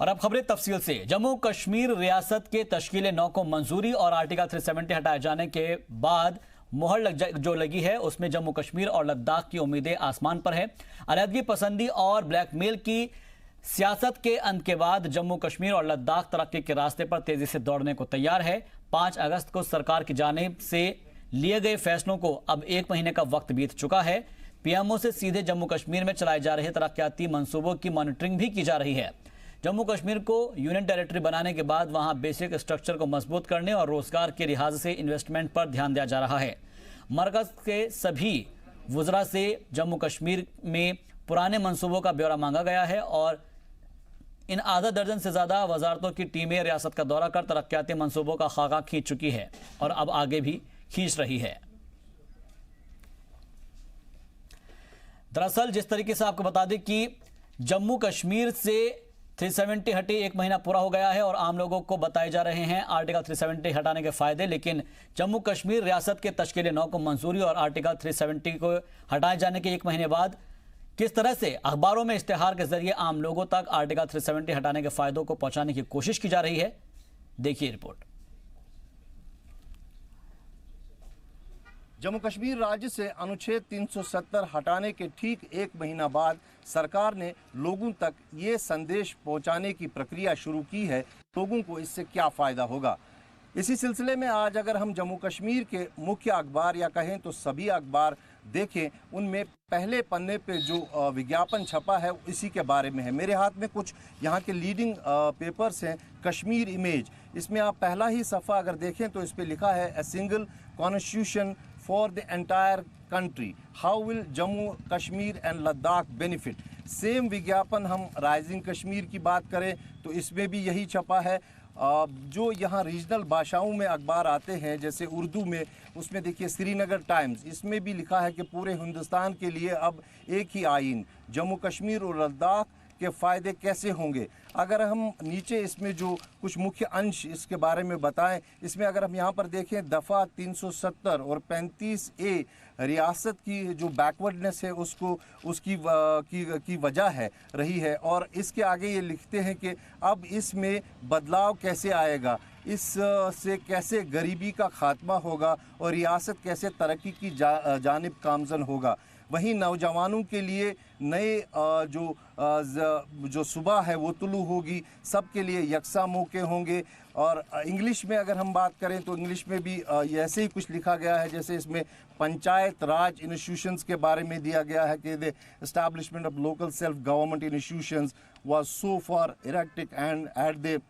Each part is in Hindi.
और अब खबरें तफसील से। जम्मू कश्मीर रियासत के तश्कील 9 को मंजूरी और आर्टिकल 370 हटाए जाने के बाद मुहर जो लगी है उसमें जम्मू कश्मीर और लद्दाख की उम्मीदें आसमान पर है। अलहदगी पसंदी और ब्लैकमेल की सियासत के अंत के बाद जम्मू कश्मीर और लद्दाख तरक्की के रास्ते पर तेजी से दौड़ने को तैयार है। 5 अगस्त को सरकार की जानिब से लिए गए फैसलों को अब 1 महीने का वक्त बीत चुका है। पीएमओ से सीधे जम्मू कश्मीर में चलाए जा रहे तरक्याती मंसूबों की मॉनिटरिंग भी की जा रही है। जम्मू कश्मीर को यूनियन टेरिटरी बनाने के बाद वहां बेसिक स्ट्रक्चर को मजबूत करने और रोजगार के लिहाज से इन्वेस्टमेंट पर ध्यान दिया जा रहा है। मरकज के सभी वुज़रा से जम्मू कश्मीर में पुराने मंसूबों का ब्यौरा मांगा गया है और इन आधा दर्जन से ज्यादा वजारतों की टीमें रियासत का दौरा कर तरक्याती मंसूबों का खाका खींच चुकी है और अब आगे भी खींच रही है। दरअसल जिस तरीके से आपको बता दें कि जम्मू कश्मीर से 370 हटे 1 महीना पूरा हो गया है और आम लोगों को बताए जा रहे हैं आर्टिकल 370 हटाने के फायदे, लेकिन जम्मू कश्मीर रियासत के तश्कील 9 को मंजूरी और आर्टिकल 370 को हटाए जाने के 1 महीने बाद किस तरह से अखबारों में इश्तेहार के जरिए आम लोगों तक आर्टिकल 370 हटाने के फायदों को पहुंचाने की कोशिश की जा रही है। देखिए रिपोर्ट। जम्मू कश्मीर राज्य से अनुच्छेद 370 हटाने के ठीक 1 महीना बाद सरकार ने लोगों तक ये संदेश पहुंचाने की प्रक्रिया शुरू की है, लोगों को इससे क्या फ़ायदा होगा। इसी सिलसिले में आज अगर हम जम्मू कश्मीर के मुख्य अखबार या कहें तो सभी अखबार देखें, उनमें पहले पन्ने पे जो विज्ञापन छपा है इसी के बारे में है। मेरे हाथ में कुछ यहाँ के लीडिंग पेपर्स हैं। कश्मीर इमेज, इसमें आप पहला ही सफ़ा अगर देखें तो इस पर लिखा है a single constitution for the entire country, how will Jammu Kashmir and Ladakh benefit. Same विज्ञापन हम राइजिंग कश्मीर की बात करें तो इसमें भी यही छपा है। जो यहाँ रीजनल भाषाओं में अखबार आते हैं जैसे उर्दू में, उसमें देखिए श्रीनगर टाइम्स, इसमें भी लिखा है कि पूरे हिंदुस्तान के लिए अब एक ही आइन, जम्मू कश्मीर और लद्दाख के फ़ायदे कैसे होंगे। अगर हम नीचे इसमें जो कुछ मुख्य अंश इसके बारे में बताएं, इसमें अगर हम यहाँ पर देखें दफ़ा 370 और 35A रियासत की जो बैकवर्डनेस है उसको उसकी वजह है रही है, और इसके आगे ये लिखते हैं कि अब इसमें बदलाव कैसे आएगा, इससे कैसे गरीबी का खात्मा होगा और रियासत कैसे तरक्की की जानिब गामज़न होगा। वहीं नौजवानों के लिए नए जो सुबह है वो तुलू होगी, सबके लिए यकसा मौके होंगे। और इंग्लिश में अगर हम बात करें तो इंग्लिश में भी ऐसे ही कुछ लिखा गया है, जैसे इसमें पंचायत राज इंस्टीट्यूशंस के बारे में दिया गया है कि the establishment of local self government institutions was so far erratic and at the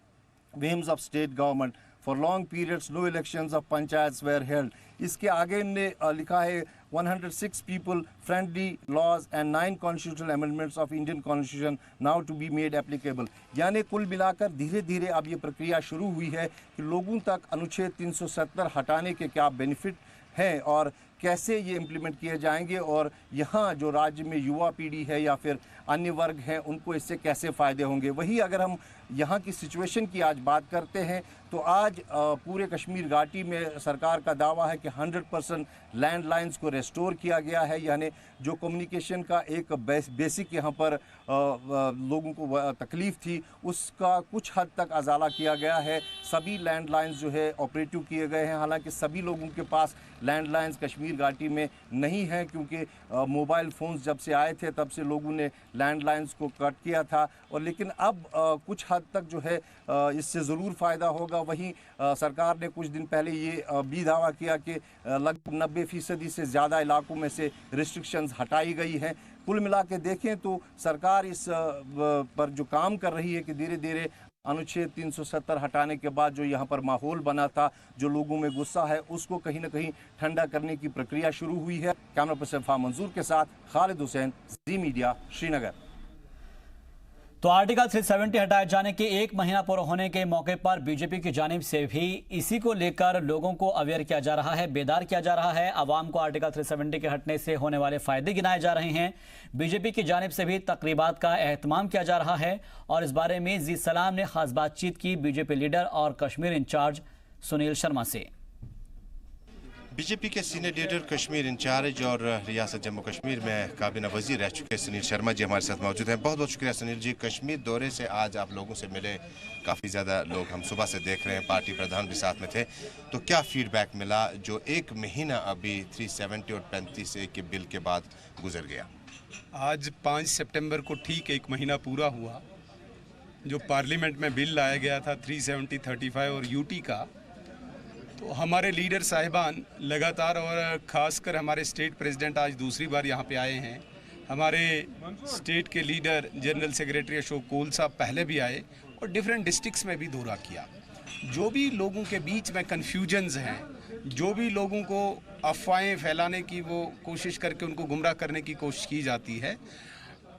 whims of state government for long periods no elections of panchayats were held। इसके आगे इनने लिखा है 106 people friendly laws and 9 constitutional amendments of Indian constitution now to be made applicable। यानी कुल मिलाकर धीरे धीरे अब ये प्रक्रिया शुरू हुई है कि लोगों तक अनुच्छेद 370 हटाने के क्या बेनिफिट हैं और कैसे ये इम्प्लीमेंट किए जाएंगे, और यहाँ जो राज्य में युवा पीढ़ी है या फिर अन्य वर्ग हैं उनको इससे कैसे फ़ायदे होंगे। वही अगर हम यहाँ की सिचुएशन की आज बात करते हैं तो आज पूरे कश्मीर घाटी में सरकार का दावा है कि 100% लैंडलाइंस को रेस्टोर किया गया है, यानी जो कम्युनिकेशन का एक बेसिक यहाँ पर लोगों को तकलीफ़ थी उसका कुछ हद तक अजाला किया गया है। सभी लैंडलाइंस जो है ऑपरेटिव किए गए हैं, हालांकि सभी लोगों के पास लैंडलाइंस कश्मीर घाटी में नहीं है क्योंकि मोबाइल फ़ोन्स जब से आए थे तब से लोगों ने लैंडलाइंस को कट किया था, और लेकिन अब कुछ हद तक जो है इससे ज़रूर फ़ायदा होगा। वहीं सरकार ने कुछ दिन पहले ये भी दावा किया कि लगभग 90% से ज़्यादा इलाकों में से रिस्ट्रिक्शंस हटाई गई हैं। कुल मिला के देखें तो सरकार इस पर जो काम कर रही है कि धीरे धीरे अनुच्छेद 370 हटाने के बाद जो यहाँ पर माहौल बना था, जो लोगों में गुस्सा है, उसको कहीं ना कहीं ठंडा करने की प्रक्रिया शुरू हुई है। कैमरा पर्सन फाह मंजूर के साथ खालिद हुसैन, जी मीडिया, श्रीनगर। तो आर्टिकल 370 हटाए जाने के 1 महीना पूरा होने के मौके पर बीजेपी की जानिब से भी इसी को लेकर लोगों को अवेयर किया जा रहा है, बेदार किया जा रहा है। आवाम को आर्टिकल 370 के हटने से होने वाले फायदे गिनाए जा रहे हैं। बीजेपी की जानिब से भी तकरीबात का एहतमाम किया जा रहा है और इस बारे में जी सलाम ने खास बातचीत की बीजेपी लीडर और कश्मीर इंचार्ज सुनील शर्मा से। बीजेपी के सीनियर लीडर, कश्मीर इंचार्ज और रियासत जम्मू कश्मीर में काबीना वजीर रह चुके सुनील शर्मा जी हमारे साथ मौजूद हैं। बहुत बहुत शुक्रिया सुनील जी। कश्मीर दौरे से आज आप लोगों से मिले, काफ़ी ज़्यादा लोग हम सुबह से देख रहे हैं, पार्टी प्रधान भी साथ में थे, तो क्या फीडबैक मिला जो एक महीना अभी 370 और 35A के बिल के बाद गुजर गया? आज 5 सितंबर को ठीक एक महीना पूरा हुआ जो पार्लियामेंट में बिल लाया गया था 370, 35 और यूटी का। तो हमारे लीडर साहिबान लगातार और ख़ासकर हमारे स्टेट प्रेसिडेंट आज दूसरी बार यहाँ पे आए हैं। हमारे स्टेट के लीडर जनरल सेक्रेटरी अशोक कोल साहब पहले भी आए और डिफरेंट डिस्ट्रिक्ट्स में भी दौरा किया। जो भी लोगों के बीच में कन्फ्यूजन्स हैं, जो भी लोगों को अफवाहें फैलाने की वो कोशिश करके उनको गुमराह करने की कोशिश की जाती है,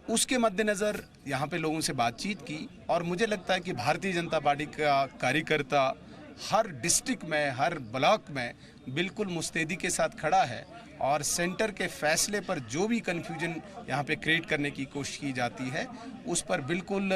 उसके मद्देनज़र यहाँ पे लोगों से बातचीत की। और मुझे लगता है कि भारतीय जनता पार्टी का कार्यकर्ता हर डिस्ट्रिक्ट में, हर ब्लॉक में बिल्कुल मुस्तैदी के साथ खड़ा है और सेंटर के फैसले पर जो भी कन्फ्यूजन यहाँ पे क्रिएट करने की कोशिश की जाती है उस पर बिल्कुल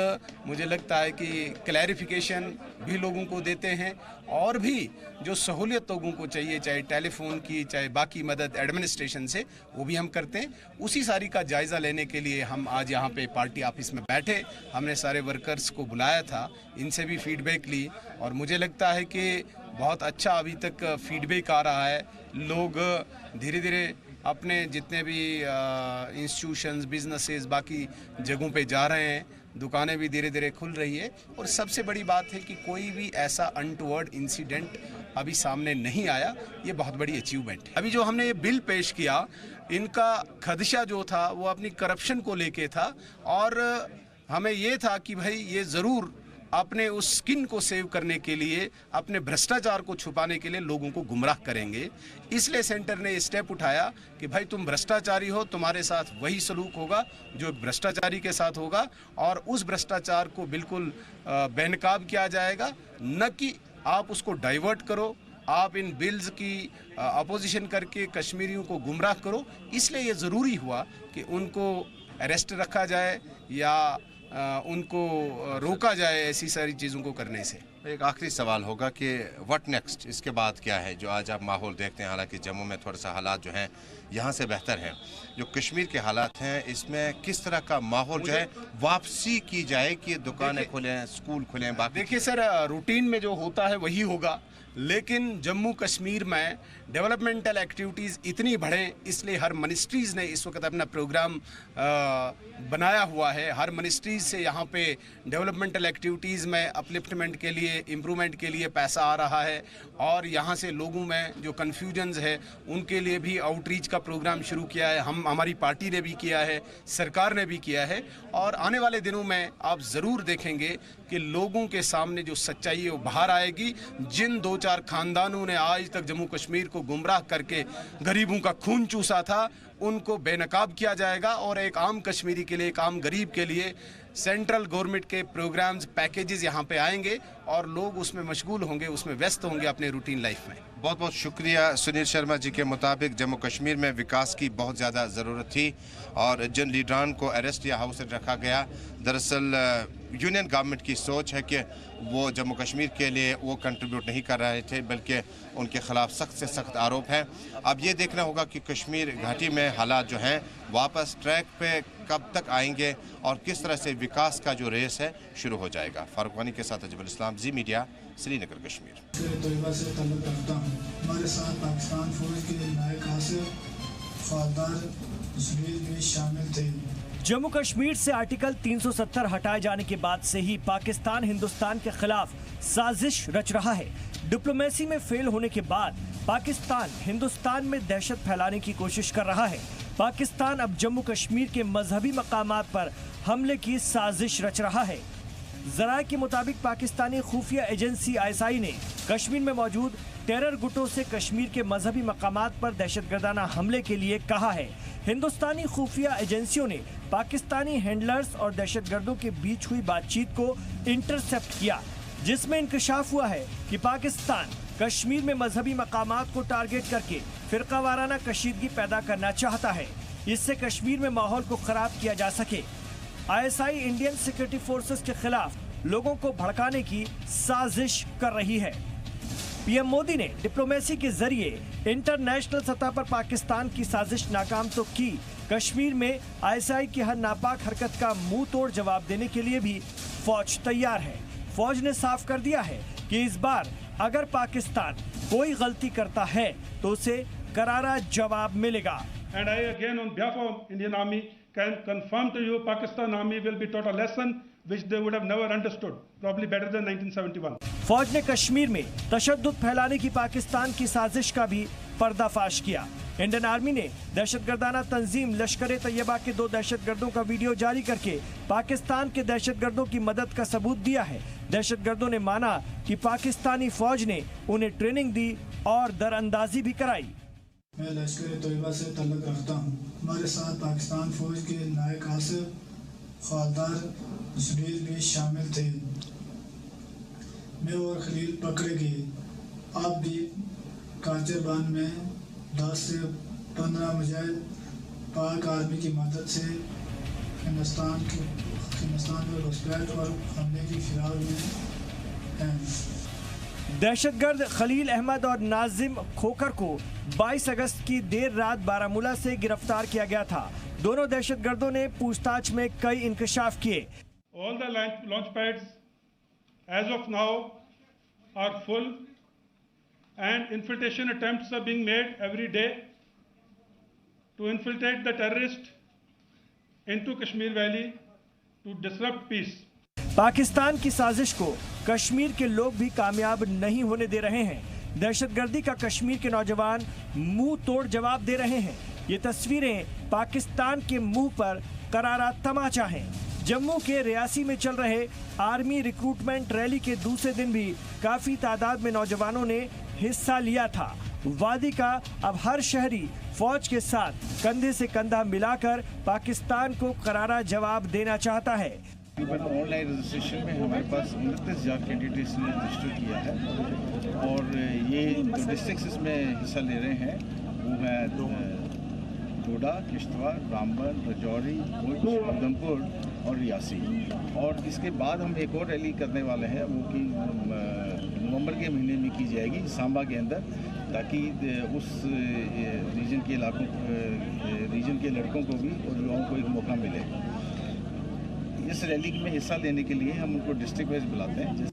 मुझे लगता है कि क्लैरिफिकेशन भी लोगों को देते हैं। और भी जो सहूलियत लोगों को चाहिए, चाहे टेलीफोन की, चाहे बाकी मदद एडमिनिस्ट्रेशन से, वो भी हम करते हैं। उसी सारी का जायज़ा लेने के लिए हम आज यहाँ पे पार्टी ऑफिस में बैठे। हमने सारे वर्कर्स को बुलाया था, इनसे भी फीडबैक ली और मुझे लगता है कि बहुत अच्छा अभी तक फीडबैक आ रहा है। लोग धीरे धीरे अपने जितने भी इंस्टीट्यूशंस, बिजनेसेस, बाकी जगहों पे जा रहे हैं, दुकानें भी धीरे धीरे खुल रही है। और सबसे बड़ी बात है कि कोई भी ऐसा अनटुवर्ड इंसिडेंट अभी सामने नहीं आया। ये बहुत बड़ी अचीवमेंट है। अभी जो हमने ये बिल पेश किया, इनका खदशा जो था वो अपनी करप्शन को लेके था और हमें ये था कि भाई ये ज़रूर अपने उस स्किन को सेव करने के लिए, अपने भ्रष्टाचार को छुपाने के लिए लोगों को गुमराह करेंगे। इसलिए सेंटर ने ये स्टेप उठाया कि भाई तुम भ्रष्टाचारी हो, तुम्हारे साथ वही सलूक होगा जो भ्रष्टाचारी के साथ होगा और उस भ्रष्टाचार को बिल्कुल बेनकाब किया जाएगा, न कि आप उसको डाइवर्ट करो, आप इन बिल्स की अपोजिशन करके कश्मीरियों को गुमराह करो। इसलिए ये ज़रूरी हुआ कि उनको अरेस्ट रखा जाए या उनको रोका जाए ऐसी सारी चीज़ों को करने से। एक आखिरी सवाल होगा कि व्हाट नेक्स्ट, इसके बाद क्या है? जो आज आप माहौल देखते हैं, हालांकि जम्मू में थोड़ा सा हालात जो हैं यहाँ से बेहतर हैं, जो कश्मीर के हालात हैं इसमें किस तरह का माहौल जो है वापसी की जाए कि दुकानें खुलें, स्कूल खुलें? बाकी देखिए सर, रूटीन में जो होता है वही होगा, लेकिन जम्मू कश्मीर में डेवलपमेंटल एक्टिविटीज़ इतनी बढ़ें, इसलिए हर मिनिस्ट्रीज़ ने इस वक्त अपना प्रोग्राम बनाया हुआ है। हर मिनिस्ट्रीज़ से यहाँ पे डेवलपमेंटल एक्टिविटीज़ में अपलिफ्टमेंट के लिए, इम्प्रूवमेंट के लिए पैसा आ रहा है और यहाँ से लोगों में जो कन्फ्यूजन्स है उनके लिए भी आउटरीच का प्रोग्राम शुरू किया है। हमारी पार्टी ने भी किया है, सरकार ने भी किया है और आने वाले दिनों में आप ज़रूर देखेंगे कि लोगों के सामने जो सच्चाई है वो बाहर आएगी। जिन 2-4 खानदानों ने आज तक जम्मू कश्मीर को गुमराह करके गरीबों का खून चूसा था, उनको बेनकाब किया जाएगा और एक आम कश्मीरी के लिए, एक आम गरीब के लिए सेंट्रल गवर्नमेंट के प्रोग्राम्स, पैकेजेस यहाँ पे आएंगे और लोग उसमें मशगूल होंगे, उसमें व्यस्त होंगे अपने रूटीन लाइफ में। बहुत बहुत शुक्रिया। सुनील शर्मा जी के मुताबिक जम्मू कश्मीर में विकास की बहुत ज़्यादा ज़रूरत थी और जिन लीडरान को अरेस्ट या हाउस रखा गया, दरअसल यूनियन गवर्नमेंट की सोच है कि वो जम्मू कश्मीर के लिए वो कंट्रीब्यूट नहीं कर रहे थे, बल्कि उनके खिलाफ सख्त से सख्त आरोप हैं। अब ये देखना होगा कि कश्मीर घाटी में हालात जो हैं वापस ट्रैक पे कब तक आएंगे और किस तरह से विकास का जो रेस है शुरू हो जाएगा। फारूक वानी के साथ अजब इस्लाम, जी मीडिया, श्रीनगर, कश्मीर। हमारे साथ पाकिस्तान फौज के नायक आसिफ फौजदार भी शामिल थे। जम्मू कश्मीर से आर्टिकल 370 हटाए जाने के बाद से ही पाकिस्तान हिंदुस्तान के खिलाफ साजिश रच रहा है। डिप्लोमेसी में फेल होने के बाद पाकिस्तान हिंदुस्तान में दहशत फैलाने की कोशिश कर रहा है। पाकिस्तान अब जम्मू कश्मीर के मजहबी मकामात पर हमले की साजिश रच रहा है। जराये के मुताबिक पाकिस्तानी खुफिया एजेंसी ISI ने कश्मीर में मौजूद टेरर गुटों से कश्मीर के मजहबी मकामात पर दहशतगर्दाना हमले के लिए कहा है। हिंदुस्तानी खुफिया एजेंसियों ने पाकिस्तानी हैंडलर्स और दहशतगर्दों के बीच हुई बातचीत को इंटरसेप्ट किया, जिसमें इंकशाफ हुआ है कि पाकिस्तान कश्मीर में मजहबी मकामात को टारगेट करके फिरका वाराना कशीदगी पैदा करना चाहता है, इससे कश्मीर में माहौल को खराब किया जा सके। ISI इंडियन सिक्योरिटी फोर्सेस के खिलाफ लोगों को भड़काने की साजिश कर रही है। पीएम मोदी ने डिप्लोमेसी के जरिए इंटरनेशनल सतह पर पाकिस्तान की साजिश नाकाम तो की, कश्मीर में आईएसआई की हर नापाक हरकत का मुंह तोड़ जवाब देने के लिए भी फौज तैयार है। फौज ने साफ कर दिया है कि इस बार अगर पाकिस्तान कोई गलती करता है तो उसे करारा जवाब मिलेगा। And I again on behalf of Indian Army can confirm to you Pakistan Army will be taught a lesson which they would have never understood, probably better than 1971. फौज ने कश्मीर में तशद्दुद फैलाने की पाकिस्तान की साजिश का भी पर्दाफाश किया। इंडियन आर्मी ने दहशतगर्दाना तंजीम लश्कर तैयबा के 2 दहशतगर्दों का वीडियो जारी करके पाकिस्तान के दहशतगर्दों की मदद का सबूत दिया है। दहशतगर्दों ने माना कि पाकिस्तानी फौज ने उन्हें ट्रेनिंग दी और दरअंदाजी भी कराई। मैं लश्कर तैयबा से तल्लुक़ रखता हूँ। हमारे साथ पाकिस्तान फौज के नायक आसिफ खालदार जमील भी शामिल थे। मैं और खलील पकड़े गए। आप भी काचरबान में 10 से 15 मुजाहिद पाक आर्मी की मदद से हिंदुस्तान में घुसपैठ और हमले की फिराक में हैं। दहशतगर्द खलील अहमद और नाजिम खोखर को 22 अगस्त की देर रात बारामूला से गिरफ्तार किया गया था। दोनों दहशतगर्दों ने पूछताछ में कई इंकशाफ किए। All the launch pads as of now are full and infiltration attempts are being made every day to infiltrate the terrorists into Kashmir Valley to disrupt peace. Pakistan की साजिश को कश्मीर के लोग भी कामयाब नहीं होने दे रहे हैं। दहशतगर्दी का कश्मीर के नौजवान मुंह तोड़ जवाब दे रहे हैं। ये तस्वीरें पाकिस्तान के मुंह पर करारा तमाचा हैं। जम्मू के रियासी में चल रहे आर्मी रिक्रूटमेंट रैली के दूसरे दिन भी काफी तादाद में नौजवानों ने हिस्सा लिया था। वादी का अब हर शहरी फौज के साथ कंधे से कंधा मिलाकर पाकिस्तान को करारा जवाब देना चाहता है। ऑनलाइन रजिस्ट्रेशन में हमारे पास 29,000 कैंडिडेट्स ने रजिस्टर किया है और ये जो डिस्ट्रिक्ट इसमें हिस्सा ले रहे हैं वो है डोडा, किश्तवाड़, रामबन, राजौरी, पुंछ, उधमपुर और रियासी। और इसके बाद हम एक और रैली करने वाले हैं वो कि नवंबर के महीने में की जाएगी सांबा के अंदर, ताकि उस रीजन के इलाकों रीजन के लड़कों को भी और युवाओं को एक मौका मिले। इस रैली में हिस्सा लेने के लिए हम उनको डिस्ट्रिक्ट वाइज बुलाते हैं।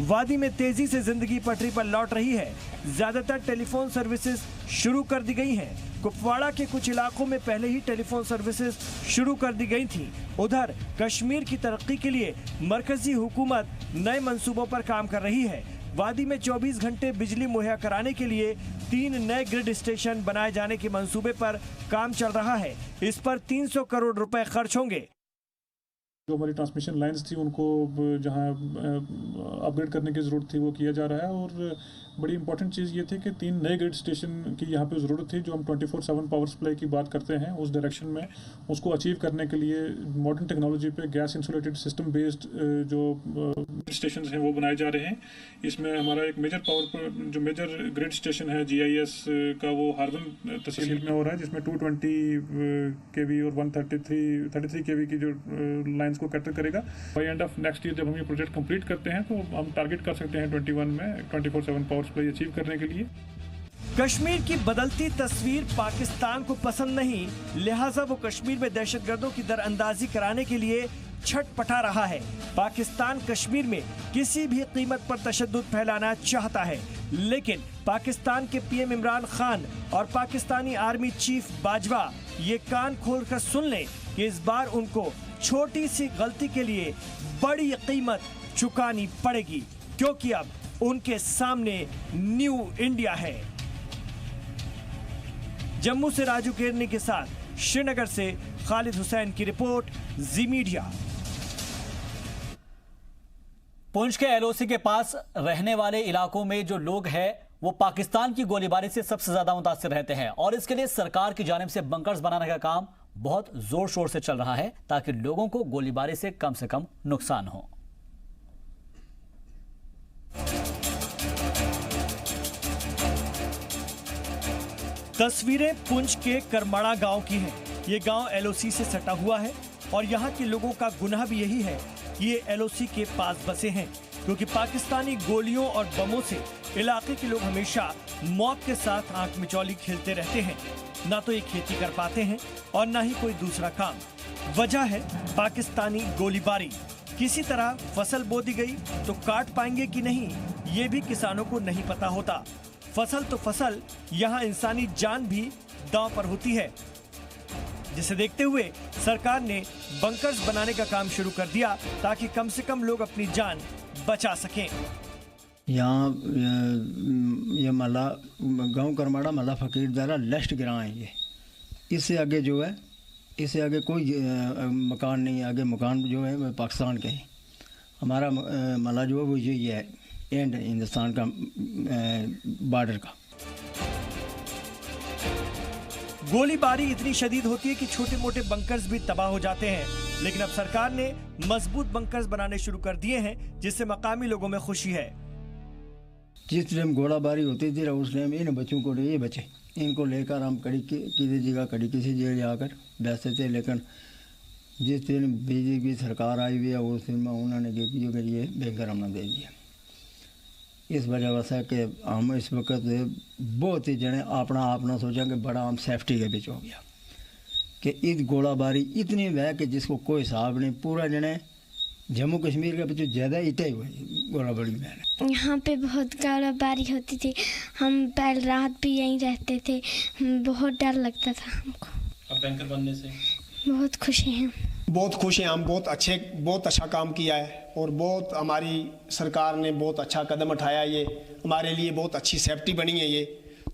वादी में तेजी से जिंदगी पटरी पर लौट रही है। ज्यादातर टेलीफोन सर्विसेज शुरू कर दी गई हैं। कुपवाड़ा के कुछ इलाकों में पहले ही टेलीफोन सर्विसेज शुरू कर दी गई थी। उधर कश्मीर की तरक्की के लिए मरकजी हुकूमत नए मंसूबों पर काम कर रही है। वादी में 24 घंटे बिजली मुहैया कराने के लिए 3 नए ग्रिड स्टेशन बनाए जाने के मंसूबे पर काम चल रहा है। इस पर 300 करोड़ रुपए खर्च होंगे। जो हमारी ट्रांसमिशन लाइंस थी उनको जहां अपग्रेड करने की ज़रूरत थी वो किया जा रहा है। और बड़ी इंपॉर्टेंट चीज़ ये थी कि 3 नए ग्रिड स्टेशन की यहाँ पे ज़रूरत थी। जो हम 24/7 पावर सप्लाई की बात करते हैं उस डायरेक्शन में उसको अचीव करने के लिए मॉडर्न टेक्नोलॉजी पे गैस इंसुलेटेड सिस्टम बेस्ड जो स्टेशन हैं वो बनाए जा रहे हैं। इसमें हमारा एक मेजर ग्रिड स्टेशन है GIS का, वो हार्बन तहसील में हो रहा है, जिसमें 220 kV और 133 kV की जो लाइंस को कैटर करेगा। By end of next year जब हम ये प्रोजेक्ट कंप्लीट करते हैं तो हम टारगेट कर सकते हैं 21 में 24/7 पावर सप्लाई अचीव करने के लिए। कश्मीर की बदलती तस्वीर पाकिस्तान को पसंद नहीं, लिहाजा वो कश्मीर में दहशतगर्दों की दरअंदाजी कराने के लिए छटपटा रहा है। पाकिस्तान कश्मीर में किसी भी कीमत पर तशद्दुद फैलाना चाहता है, लेकिन पाकिस्तान के PM इमरान खान और पाकिस्तानी आर्मी चीफ बाजवा ये कान खोलकर सुन लें कि इस बार उनको छोटी सी गलती के लिए बड़ी कीमत चुकानी पड़ेगी, क्योंकि अब उनके सामने न्यू इंडिया है। जम्मू से राजू केरनी के साथ श्रीनगर से खालिद हुसैन की रिपोर्ट, जी मीडिया। पुंछ के LOC के पास रहने वाले इलाकों में जो लोग हैं वो पाकिस्तान की गोलीबारी से सबसे ज्यादा मुतासिर रहते हैं और इसके लिए सरकार की जानिब से बंकर्स बनाने का काम बहुत जोर शोर से चल रहा है ताकि लोगों को गोलीबारी से कम नुकसान हो। तस्वीरें पुंछ के करमाड़ा गांव की हैं। ये गांव LOC से सटा हुआ है और यहाँ के लोगों का गुनाह भी यही है कि ये LOC के पास बसे हैं। क्योंकि पाकिस्तानी गोलियों और बमों से इलाके के लोग हमेशा मौत के साथ आंख मिचौली खेलते रहते हैं। ना तो ये खेती कर पाते हैं और ना ही कोई दूसरा काम। वजह है पाकिस्तानी गोलीबारी। किसी तरह फसल बो दी गई तो काट पाएंगे कि नहीं, ये भी किसानों को नहीं पता होता। फसल तो फसल, यहाँ इंसानी जान भी दांव पर होती है, जिसे देखते हुए सरकार ने बंकर्स बनाने का काम शुरू कर दिया ताकि कम से कम लोग अपनी जान बचा सकें। यहाँ ये मला गांव करमाड़ा मला फकीर दारा लेस्ट गिरा है ये। इससे आगे जो है, इससे आगे कोई मकान नहीं है। आगे मकान जो है वो पाकिस्तान के हैं। हमारा मला जो है वो ये है एंड हिंदुस्तान का बॉर्डर का। गोलीबारी इतनी शदीद होती है कि छोटे मोटे बंकर्स भी तबाह हो जाते हैं, लेकिन अब सरकार ने मजबूत बंकर्स बनाने शुरू कर दिए हैं, जिससे मकामी लोगों में खुशी है। जिस टाइम गोलाबारी होती थी उस टाइम इन बच्चों को ये बचे, इनको लेकर हम किसी जगह किसी जगह जाकर बैठते थे। लेकिन जिस दिन बीजेपी सरकार आई हुई है उस दिन में उन्होंने ये बैंकर हमने दे दिया। इस वजह से कि हम इस वक्त बहुत ही जने अपना सोचा कि बड़ा हम सेफ्टी के बीच हो गया कि इस गोलाबारी इतनी वह कि जिसको कोई हिसाब नहीं। पूरा जने जम्मू कश्मीर के बच्चे ज़्यादा इटे हुए गोलाबारी में। यहाँ पे बहुत गोलाबारी होती थी, हम पहले रात भी यहीं रहते थे, बहुत डर लगता था हमको। अब बैंकर बनने से बहुत खुशी हैं। बहुत खुश हैं हम। बहुत अच्छा काम किया है और बहुत हमारी सरकार ने बहुत अच्छा कदम उठाया। ये हमारे लिए बहुत अच्छी सेफ्टी बनी है ये।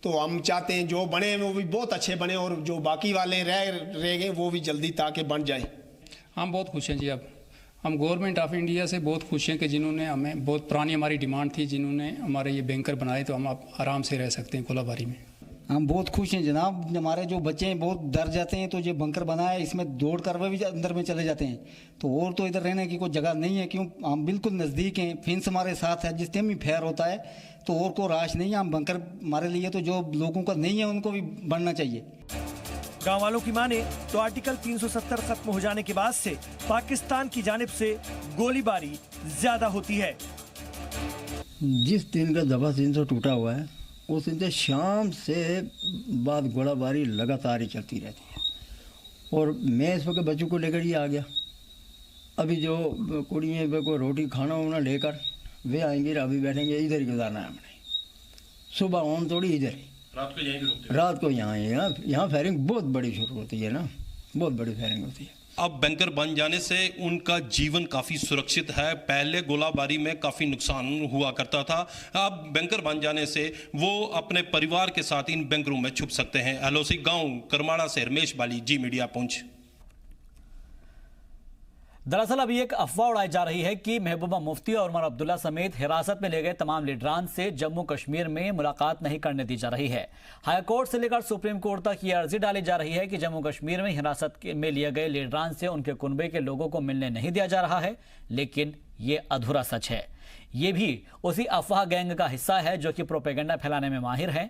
तो हम चाहते हैं जो बने वो भी बहुत अच्छे बने और जो बाकी वाले रह गए वो भी जल्दी ताकि बन जाए। हम बहुत खुश हैं जी। अब हम गवर्नमेंट ऑफ इंडिया से बहुत खुश हैं कि जिन्होंने हमें, बहुत पुरानी हमारी डिमांड थी, जिन्होंने हमारे ये बैंकर बनाए, तो हम अब आराम से रह सकते हैं गोलाबारी में। हम बहुत खुश हैं जनाब। हमारे जो बच्चे हैं बहुत डर जाते हैं, तो ये बंकर बनाया है, इसमें दौड़ कर भी अंदर में चले जाते हैं। तो और तो इधर रहने की कोई जगह नहीं है, क्यों हम बिल्कुल नज़दीक हैं, फेंस हमारे साथ है। जिस टाइम भी फैर होता है तो और को राश नहीं है। हम बंकर हमारे लिए तो जो लोगों का नहीं है उनको भी बनना चाहिए। गांव वालों की माने तो आर्टिकल 370 खत्म हो जाने के बाद से पाकिस्तान की जानिब से गोलीबारी ज्यादा होती है। जिस दिन का दफा 300 टूटा हुआ है उस दिन से शाम से बाद गोलाबारी लगातार ही चलती रहती है। और मैं इस वक्त बच्चों को लेकर ही आ गया। अभी जो कुड़ियाँ को रोटी खाना वाना लेकर वे आएंगे, अभी बैठेंगे, इधर ही गुजारना है हमने। सुबह ऑन थोड़ी इधर ही, रात को यहाँ फायरिंग बहुत बड़ी शुरू होती है ना, बहुत बड़ी फायरिंग होती है। अब बैंकर बन जाने से उनका जीवन काफ़ी सुरक्षित है। पहले गोलाबारी में काफ़ी नुकसान हुआ करता था, अब बैंकर बन जाने से वो अपने परिवार के साथ इन बैंकरों में छुप सकते हैं। एलओसी गांव करमाड़ा से रमेश बाली, जी मीडिया पहुंच। दरअसल अभी एक अफवाह उड़ाई जा रही है कि महबूबा मुफ्ती और उमर अब्दुल्ला समेत हिरासत में ले गए तमाम लीडरान से जम्मू कश्मीर में मुलाकात नहीं करने दी जा रही है। हाई कोर्ट से लेकर सुप्रीम कोर्ट तक ये अर्जी डाली जा रही है कि जम्मू कश्मीर में हिरासत में लिए गए लीडरान से उनके कुनबे के लोगों को मिलने नहीं दिया जा रहा है, लेकिन ये अधूरा सच है। ये भी उसी अफवाह गैंग का हिस्सा है जो कि प्रोपेगेंडा फैलाने में माहिर है।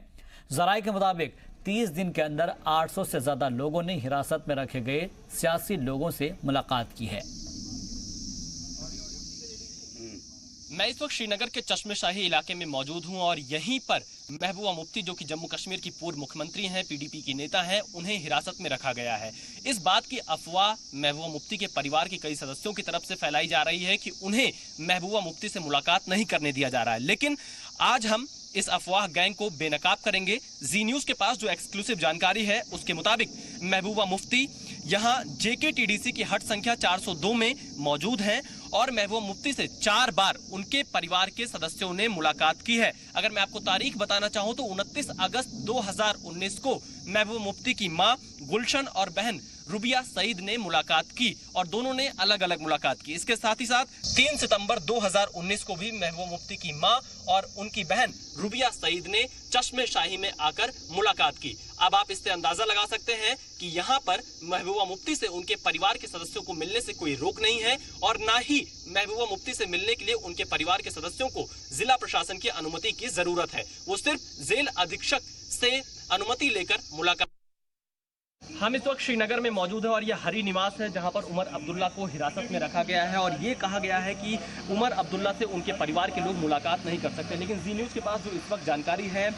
जराये के मुताबिक 30 दिन के अंदर 800 से ज्यादा लोगों ने हिरासत में रखे गए सियासी लोगों से मुलाकात की है। मैं इस वक्त श्रीनगर के चश्मेशाही इलाके में मौजूद हूं और यहीं पर महबूबा मुफ्ती, जो कि जम्मू कश्मीर की पूर्व मुख्यमंत्री हैं, पीडीपी की नेता हैं, उन्हें हिरासत में रखा गया है। इस बात की अफवाह महबूबा मुफ्ती के परिवार के कई सदस्यों की तरफ से फैलाई जा रही है कि उन्हें महबूबा मुफ्ती से मुलाकात नहीं करने दिया जा रहा है। लेकिन आज हम इस अफवाह गैंग को बेनकाब करेंगे। जी न्यूज के पास जो एक्सक्लूसिव जानकारी है उसके मुताबिक महबूबा मुफ्ती यहां जेकेटीडीसी की हट संख्या 402 में मौजूद हैं और महबूबा मुफ्ती से 4 बार उनके परिवार के सदस्यों ने मुलाकात की है। अगर मैं आपको तारीख बताना चाहूं तो 29 अगस्त 2019 को महबूबा मुफ्ती की मां गुलशन और बहन रुबिया सईद ने मुलाकात की और दोनों ने अलग अलग मुलाकात की। इसके साथ ही साथ 3 सितंबर 2019 को भी महबूबा मुफ्ती की मां और उनकी बहन रुबिया सईद ने चश्मे शाही में आकर मुलाकात की। अब आप इससे अंदाजा लगा सकते हैं कि यहाँ पर महबूबा मुफ्ती से उनके परिवार के सदस्यों को मिलने से कोई रोक नहीं है और ना ही महबूबा मुफ्ती से मिलने के लिए उनके परिवार के सदस्यों को जिला प्रशासन की अनुमति की जरूरत है। वो सिर्फ जेल अधीक्षक से अनुमति लेकर मुलाकात। हम इस वक्त श्रीनगर में मौजूद हैं और यह हरी निवास है जहां पर उमर अब्दुल्ला को हिरासत में रखा गया है और ये कहा गया है कि उमर अब्दुल्ला से उनके परिवार के लोग मुलाकात नहीं कर सकते। लेकिन जी न्यूज़ के पास जो इस वक्त जानकारी है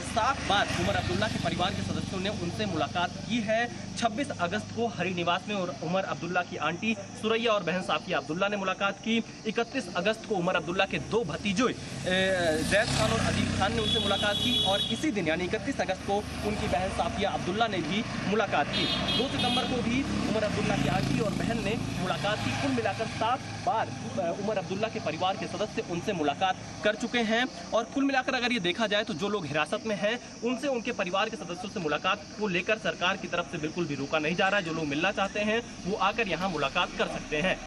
7 बार उमर अब्दुल्ला के परिवार के सदस्यों ने उनसे मुलाकात की है। 26 अगस्त को हरी निवास में और उमर अब्दुल्ला की आंटी सुरैया और बहन साफिया अब्दुल्ला ने मुलाकात की। 31 अगस्त को उमर अब्दुल्ला के 2 भतीजों जैद खान और अदील खान ने उनसे मुलाकात की और इसी दिन यानी 31 अगस्त को उनकी बहन साफिया अब्दुल्ला ने भी मुलाकात की। 2 सितंबर को भी उमर अब्दुल्ला की आंटी और बहन ने मुलाकात की। कुल मिलाकर 7 बार उमर अब्दुल्ला के परिवार के सदस्य उनसे मुलाकात कर चुके हैं और कुल मिलाकर अगर ये देखा जाए तो जो लोग हिरासत में हैं उनसे उनके परिवार के सदस्यों से मुलाकात को लेकर सरकार की तरफ से बिल्कुल भी रोका नहीं जा रहा है। जो लोग मिलना चाहते हैं वो आकर यहाँ मुलाकात कर सकते हैं।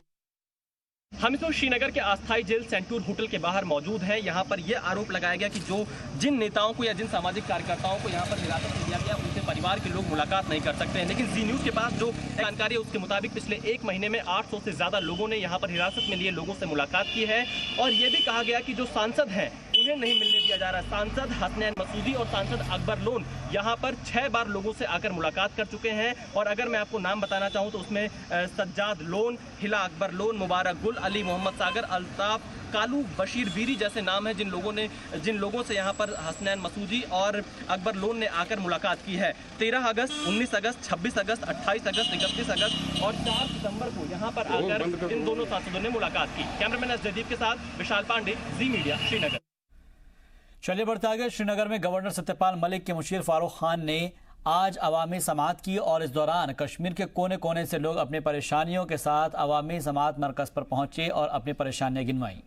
हम इस वक्त श्रीनगर के अस्थायी जेल सेंटूर होटल के बाहर मौजूद हैं। यहाँ पर यह आरोप लगाया गया कि जिन नेताओं को या जिन सामाजिक कार्यकर्ताओं को यहाँ पर हिरासत में लिया गया उनसे परिवार के लोग मुलाकात नहीं कर सकते हैं। लेकिन जी न्यूज़ के पास जो जानकारी है उसके मुताबिक पिछले 1 महीने में 800 से ज़्यादा लोगों ने यहाँ पर हिरासत में लिए लोगों से मुलाकात की है और ये भी कहा गया कि जो सांसद हैं उन्हें नहीं मिलने दिया जा रहा है। सांसद हसनैन मसूदी और सांसद अकबर लोन यहाँ पर 6 बार लोगों से आकर मुलाकात कर चुके हैं और अगर मैं आपको नाम बताना चाहूँ तो उसमें सज्जाद लोन, हिला अकबर लोन, मुबारक गुल, अली मोहम्मद सागर, अल्ताफ, कालू, बशीर बीरी जैसे नाम हैं जिन लोगों से यहाँ पर हसनैन मसूदी और अकबर लोन ने आकर मुलाकात की है। 13 अगस्त, 19 अगस्त, 26 अगस्त, 28 अगस्त, 31 अगस्त और 4 सितंबर को यहाँ पर आकर इन दोनों सांसदों ने मुलाकात की। कैमरामैन एस जयदीप के साथ विशाल पांडे, जी मीडिया, श्रीनगर। चलिए बढ़ते आगे। श्रीनगर में गवर्नर सत्यपाल मलिक के मुशीर फारूक खान ने आज अवामी समाअत की और इस दौरान कश्मीर के कोने कोने से लोग अपनी परेशानियों के साथ अवामी समाअत मरकज पर पहुंचे और अपनी परेशानियां गिनवाई।